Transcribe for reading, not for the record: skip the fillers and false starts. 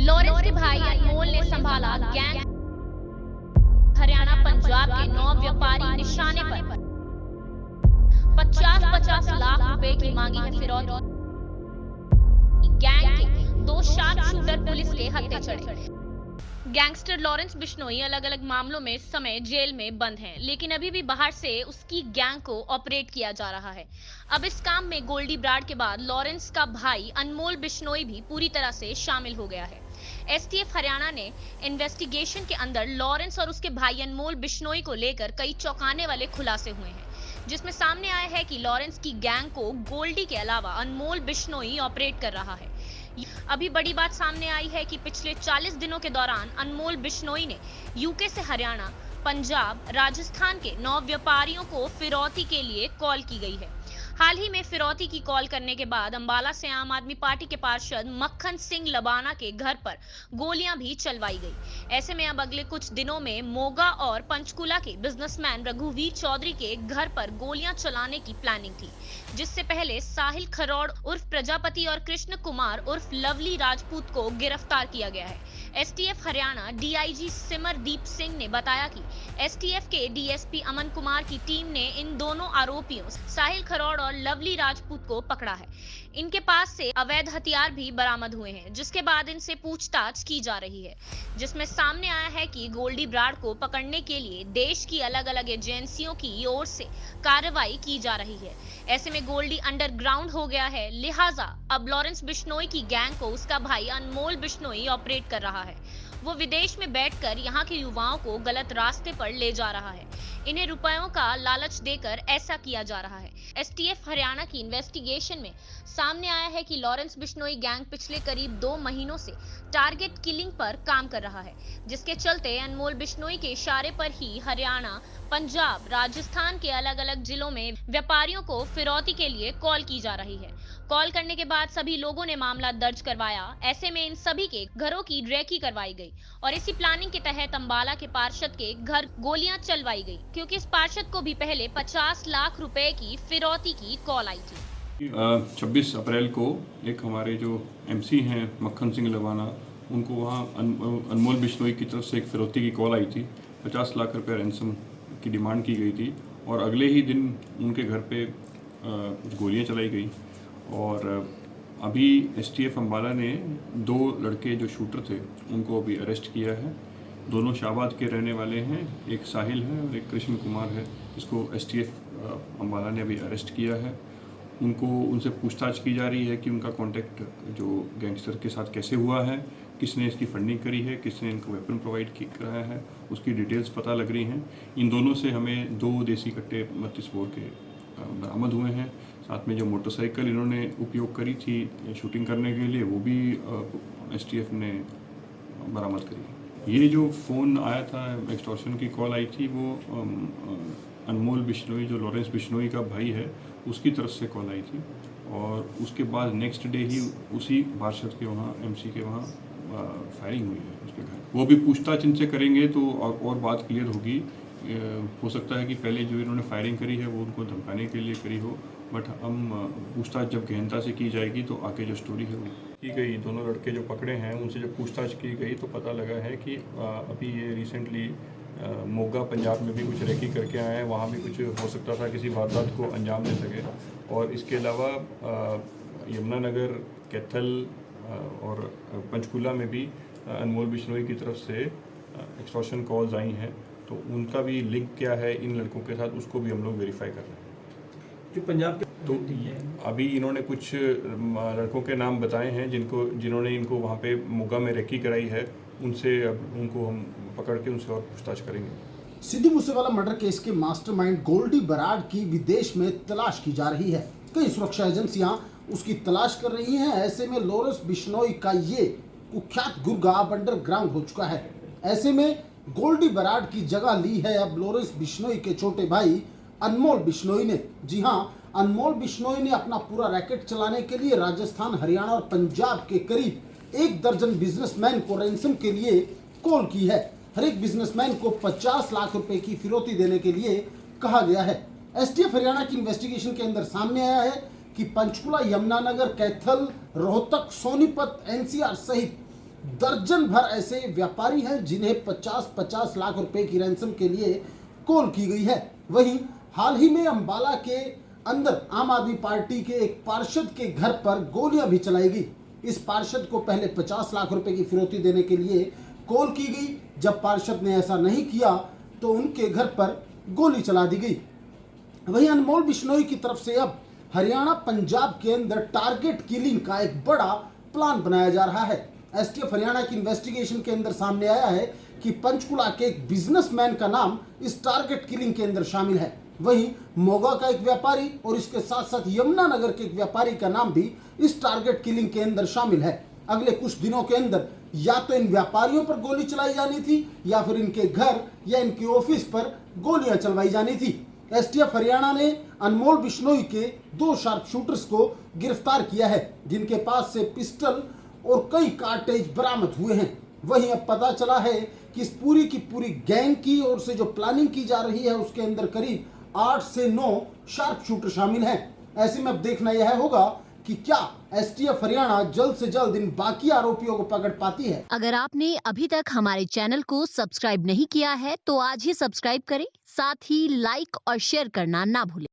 Lawrence के भाई अनमोल ने संभाला गैंग। हरियाणा पंजाब के 9 व्यापारी निशाने पर। 50-50 लाख रुपए की मांगी है फिरौती। गैंग के 2 शार्प शूटर पुलिस के हत्थे चढ़े। गैंगस्टर लॉरेंस बिश्नोई अलग अलग मामलों में इस समय जेल में बंद है, लेकिन अभी भी बाहर से उसकी गैंग को ऑपरेट किया जा रहा है। अब इस काम में गोल्डी ब्राड के बाद लॉरेंस का भाई अनमोल बिश्नोई भी पूरी तरह से शामिल हो गया है। एसटीएफ हरियाणा ने इन्वेस्टिगेशन के अंदर लॉरेंस और उसके भाई अनमोल बिश्नोई को लेकर कई चौंकाने वाले खुलासे हुए हैं, जिसमें सामने आया है कि लॉरेंस की गैंग को गोल्डी के अलावा अनमोल बिश्नोई ऑपरेट कर रहा है। अभी बड़ी बात सामने आई है कि पिछले 40 दिनों के दौरान अनमोल बिश्नोई ने यूके से हरियाणा, पंजाब, राजस्थान के 9 व्यापारियों को फिरौती के लिए कॉल की गई है। हाल ही में फिरौती की कॉल करने के बाद अंबाला से आम आदमी पार्टी के पार्षद मक्खन सिंह लबाना के घर पर गोलियां भी चलवाई गई। ऐसे में अब अगले कुछ दिनों में मोगा और पंचकुला के बिजनेसमैन रघुवीर चौधरी के घर पर गोलियां चलाने की प्लानिंग थी, जिससे पहले साहिल खरौड़ उर्फ प्रजापति और कृष्ण कुमार उर्फ लवली राजपूत को गिरफ्तार किया गया है। एसटीएफ हरियाणा डीआईजी सिमरदीप सिंह ने बताया कि एसटीएफ के डीएसपी अमन कुमार की टीम ने इन दोनों आरोपियों साहिल खरौड़ और लवली राजपूत को पकड़ा है। इनके पास से अवैध हथियार भी बरामद हुए हैं, जिसके बाद इनसे पूछताछ की जा रही है, जिसमें सामने आया है कि गोल्डी ब्राड को पकड़ने के लिए देश की अलग अलग एजेंसियों की ओर से कार्रवाई की जा रही है। ऐसे में गोल्डी अंडरग्राउंड हो गया है, लिहाजा अब लॉरेंस बिश्नोई की गैंग को उसका भाई अनमोल बिश्नोई ऑपरेट कर रहा है। वो विदेश में बैठकर यहाँ के युवाओं को गलत रास्ते पर ले जा रहा है। इन्हें रुपयों का लालच देकर ऐसा किया जा रहा है। एसटीएफ हरियाणा की इन्वेस्टिगेशन में सामने आया है कि लॉरेंस बिश्नोई गैंग पिछले करीब 2 महीनों से टारगेट किलिंग पर काम कर रहा है, जिसके चलते अनमोल बिश्नोई के इशारे पर ही हरियाणा, पंजाब, राजस्थान के अलग अलग जिलों में व्यापारियों को फिरौती के लिए कॉल की जा रही है। कॉल करने के बाद सभी लोगों ने मामला दर्ज करवाया। ऐसे में इन सभी के घरों की रेकी करवाई गई और इसी प्लानिंग के तहत अंबाला के पार्षद के घर गोलियां चलवाई गई, क्योंकि इस पार्षद को भी पहले 50 लाख रुपए की फिरौती की कॉल आई थी। 26 अप्रैल को एक हमारे जो एमसी हैं मक्खन सिंह लबाना, उनको वहाँ अनमोल बिश्नोई की तरफ से एक फिरौती की कॉल आई थी। 50 लाख रुपए रैंसम की डिमांड की गई थी और अगले ही दिन उनके घर पे कुछ गोलियां चलाई गई। और अभी एसटीएफ अंबाला ने 2 लड़के जो शूटर थे उनको अभी अरेस्ट किया है। दोनों शाहबाद के रहने वाले हैं, एक साहिल है और एक कृष्ण कुमार है, जिसको एसटीएफ अंबाला ने अभी अरेस्ट किया है। उनसे पूछताछ की जा रही है कि उनका कांटेक्ट जो गैंगस्टर के साथ कैसे हुआ है, किसने इसकी फंडिंग करी है, किसने इनको वेपन प्रोवाइड कराया है, उसकी डिटेल्स पता लग रही हैं। इन दोनों से हमें 2 देसी कट्टे 32 बोर के बरामद हुए हैं। साथ में जो मोटरसाइकिल इन्होंने उपयोग करी थी शूटिंग करने के लिए, वो भी एसटीएफ ने बरामद करी। ये जो फ़ोन आया था, एक्सटॉर्शन की कॉल आई थी, वो अनमोल बिश्नोई जो लॉरेंस बिश्नोई का भाई है उसकी तरफ से कॉल आई थी। और उसके बाद नेक्स्ट डे ही उसी पार्षद के वहाँ एमसी के वहाँ फायरिंग हुई है उसके घर। वो भी पूछताछ इनसे करेंगे तो और बात क्लियर होगी। हो सकता है कि पहले जो इन्होंने फायरिंग करी है वो उनको धमकाने के लिए करी हो, बट हम पूछताछ जब गहनता से की जाएगी तो आगे जो स्टोरी है वो की गई। दोनों लड़के जो पकड़े हैं उनसे जब पूछताछ की गई तो पता लगा है कि अभी ये रिसेंटली मोगा पंजाब में भी कुछ रेकी करके आए हैं, वहाँ भी कुछ हो सकता था किसी वारदात को अंजाम दे सके। और इसके अलावा यमुनानगर, कैथल और पंचकुला में भी अनमोल बिश्नोई की तरफ से एक्सटॉर्शन कॉल्स आई हैं, तो उनका भी लिंक क्या है इन लड़कों के साथ उसको भी हम लोग वेरीफाई कर रहे हैं। जो पंजाब के तो अभी इन्होंने कुछ लड़कों के नाम बताए हैं जिन्होंने इनको वहाँ पे मोगा में रेकी कराई है। उनसे अब उनको हम पकड़ के उनसे और पूछताछ करेंगे। सिद्धू मूसेवाला मर्डर केस के मास्टरमाइंड गोल्डी बराड की विदेश में तलाश की जा रही है। कई सुरक्षा एजेंसियां उसकी तलाश कर रही हैं। ऐसे में लॉरेंस बिश्नोई का ये कुख्यात गुर्गा अब अंडरग्राउंड हो चुका है। ऐसे में गोल्डी बराड की जगह ली है अब लॉरेंस बिश्नोई के छोटे भाई अनमोल बिश्नोई ने। जी हाँ, अनमोल बिश्नोई ने अपना पूरा रैकेट चलाने के लिए राजस्थान, हरियाणा और पंजाब के करीब 1 दर्जन बिजनेसमैन को रैंसम के लिए कॉल की है। हर एक बिजनेसमैन को 50 लाख रुपए की फिरौती देने के लिए कहा गया है। एसटीएफ हरियाणा की इन्वेस्टिगेशन के अंदर सामने आया है कि पंचकुला, यमुनानगर, कैथल, रोहतक, सोनीपत, एनसीआर सहित दर्जन भर ऐसे व्यापारी हैं जिन्हें 50-50 लाख रुपए की रैंसम के लिए कॉल की गई है। वहीं हाल ही में अंबाला के अंदर आम आदमी पार्टी के एक पार्षद के घर पर गोलियां भी चलाई गई। इस पार्षद को पहले 50 लाख रुपए की फिरौती देने के लिए कॉल की गई। जब पार्षद ने ऐसा नहीं किया तो उनके घर पर गोली चला दी गई। वहीं अनमोल बिश्नोई की तरफ से अब हरियाणा पंजाब के अंदर टारगेट किलिंग का एक बड़ा प्लान बनाया जा रहा है। एसटीएफ हरियाणा की इन्वेस्टिगेशन के अंदर सामने आया है कि पंचकुला के एक बिजनेसमैन का नाम इस टारगेट किलिंग के अंदर शामिल है। वहीं मोगा का एक व्यापारी और इसके साथ साथ यमुनानगर के एक व्यापारी का नाम भी इस टारगेट किलिंग के अंदर शामिल है। अगले कुछ दिनों के अंदर या तो इन व्यापारियों पर गोली चलाई जानी थी या फिर इनके घर या इनके ऑफिस पर गोलियां चलवाई जानी थी। एसटीएफ हरियाणा ने अनमोल बिश्नोई के 2 शार्प शूटर्स को गिरफ्तार किया है, जिनके पास से पिस्टल और कई कार्टेज बरामद हुए हैं। वहीं अब पता चला है कि इस पूरी की पूरी गैंग की ओर से जो प्लानिंग की जा रही है उसके अंदर करीब 8 से 9 शार्प शूटर शामिल हैं। ऐसे में अब देखना यह होगा कि क्या एसटीएफ हरियाणा जल्द से जल्द इन बाकी आरोपियों को पकड़ पाती है। अगर आपने अभी तक हमारे चैनल को सब्सक्राइब नहीं किया है तो आज ही सब्सक्राइब करें, साथ ही लाइक और शेयर करना ना भूलें।